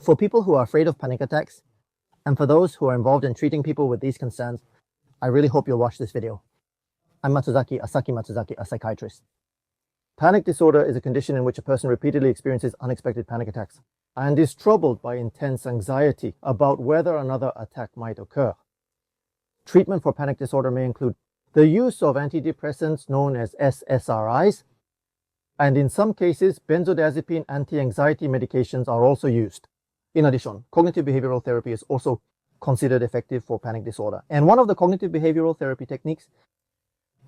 For people who are afraid of panic attacks, and for those who are involved in treating people with these concerns, I really hope you'll watch this video. I'm Masaki Matsuzaki, a psychiatrist. Panic disorder is a condition in which a person repeatedly experiences unexpected panic attacks and is troubled by intense anxiety about whether another attack might occur. Treatment for panic disorder may include the use of antidepressants known as SSRIs, and in some cases, benzodiazepine anti-anxiety medications are also used. In addition, cognitive behavioral therapy is also considered effective for panic disorder. And one of the cognitive behavioral therapy techniques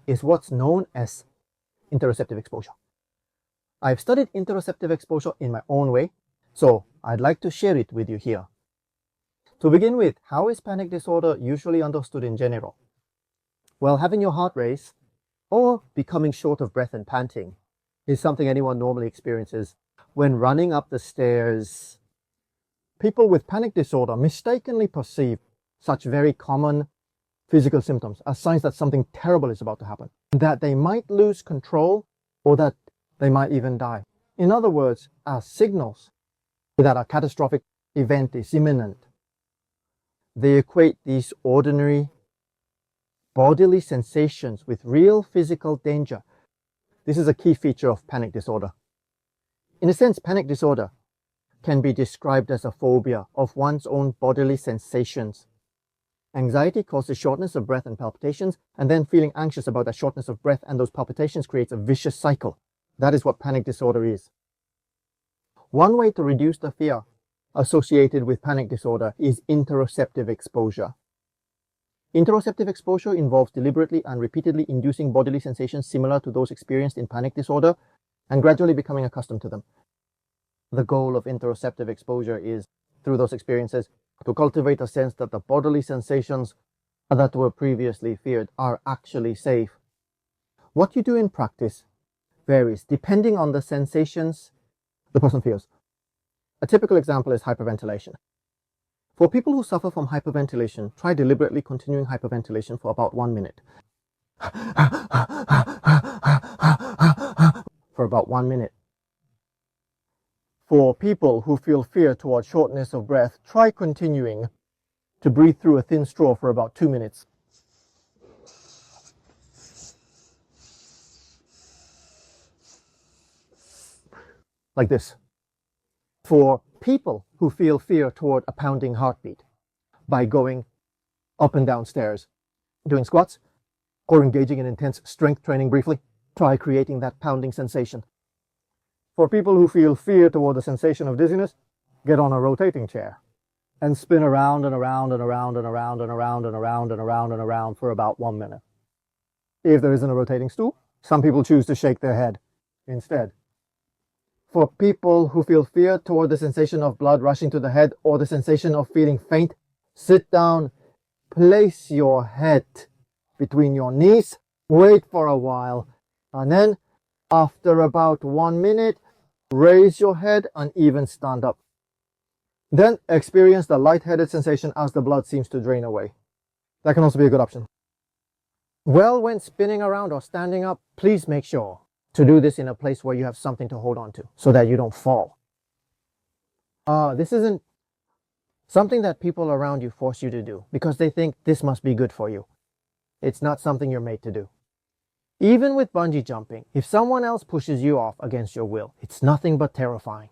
is what's known as interoceptive exposure. I've studied interoceptive exposure in my own way, so I'd like to share it with you here. To begin with, how is panic disorder usually understood in general? Well, having your heart race or becoming short of breath and panting is something anyone normally experiences when running up the stairs. People with panic disorder mistakenly perceive such very common physical symptoms as signs that something terrible is about to happen, that they might lose control or that they might even die. In other words, as signals that a catastrophic event is imminent. They equate these ordinary bodily sensations with real physical danger. This is a key feature of panic disorder. In a sense, panic disorder can be described as a phobia of one's own bodily sensations. Anxiety causes shortness of breath and palpitations, and then feeling anxious about that shortness of breath and those palpitations creates a vicious cycle. That is what panic disorder is. One way to reduce the fear associated with panic disorder is interoceptive exposure. Interoceptive exposure involves deliberately and repeatedly inducing bodily sensations similar to those experienced in panic disorder and gradually becoming accustomed to them. The goal of interoceptive exposure is, through those experiences, to cultivate a sense that the bodily sensations that were previously feared are actually safe. What you do in practice varies depending on the sensations the person feels. A typical example is hyperventilation. For people who suffer from hyperventilation, try deliberately continuing hyperventilation for about 1 minute. For about 1 minute. For people who feel fear towards shortness of breath, try continuing to breathe through a thin straw for about 2 minutes. Like this. For people who feel fear toward a pounding heartbeat, by going up and down stairs, doing squats, or engaging in intense strength training briefly, try creating that pounding sensation. For people who feel fear toward the sensation of dizziness, get on a rotating chair and spin around and around and around and around and around and around and around and around for about 1 minute. If there isn't a rotating stool, some people choose to shake their head instead. For people who feel fear toward the sensation of blood rushing to the head or the sensation of feeling faint, sit down, place your head between your knees, wait for a while, and then after about 1 minute, raise your head and even stand up. Then experience the lightheaded sensation as the blood seems to drain away. That can also be a good option. Well, when spinning around or standing up, please make sure to do this in a place where you have something to hold on to so that you don't fall. This isn't something that people around you force you to do because they think this must be good for you. It's not something you're made to do. Even with bungee jumping, if someone else pushes you off against your will, it's nothing but terrifying.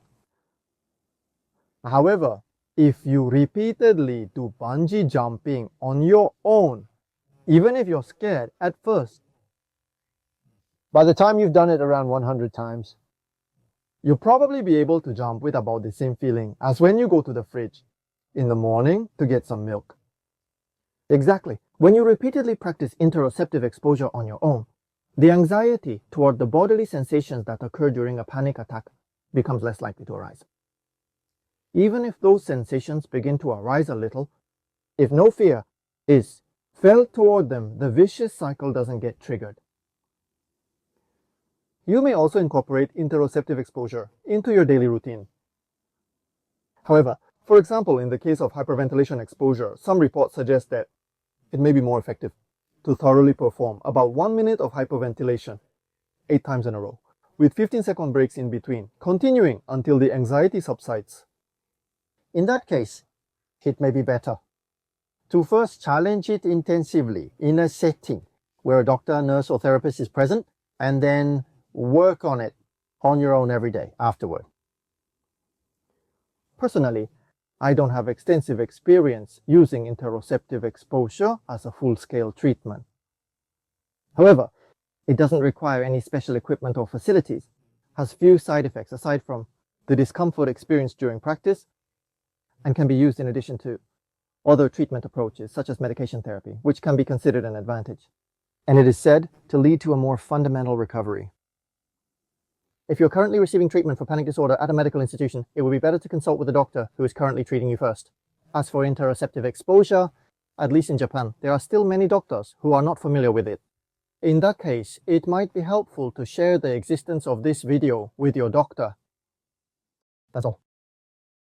However, if you repeatedly do bungee jumping on your own, even if you're scared at first, by the time you've done it around 100 times, you'll probably be able to jump with about the same feeling as when you go to the fridge in the morning to get some milk. Exactly. When you repeatedly practice interoceptive exposure on your own, the anxiety toward the bodily sensations that occur during a panic attack becomes less likely to arise. Even if those sensations begin to arise a little, if no fear is felt toward them, the vicious cycle doesn't get triggered. You may also incorporate interoceptive exposure into your daily routine. However, for example, in the case of hyperventilation exposure, some reports suggest that it may be more effective to thoroughly perform about 1 minute of hyperventilation 8 times in a row, with 15-second breaks in between, continuing until the anxiety subsides. In that case, it may be better to first challenge it intensively in a setting where a doctor, nurse, or therapist is present, and then work on it on your own every day afterward. Personally, I don't have extensive experience using interoceptive exposure as a full-scale treatment. However, it doesn't require any special equipment or facilities, has few side effects aside from the discomfort experienced during practice, and can be used in addition to other treatment approaches such as medication therapy, which can be considered an advantage. And it is said to lead to a more fundamental recovery. If you're currently receiving treatment for panic disorder at a medical institution, it would be better to consult with a doctor who is currently treating you first. As for interoceptive exposure, at least in Japan, there are still many doctors who are not familiar with it. In that case, it might be helpful to share the existence of this video with your doctor. That's all.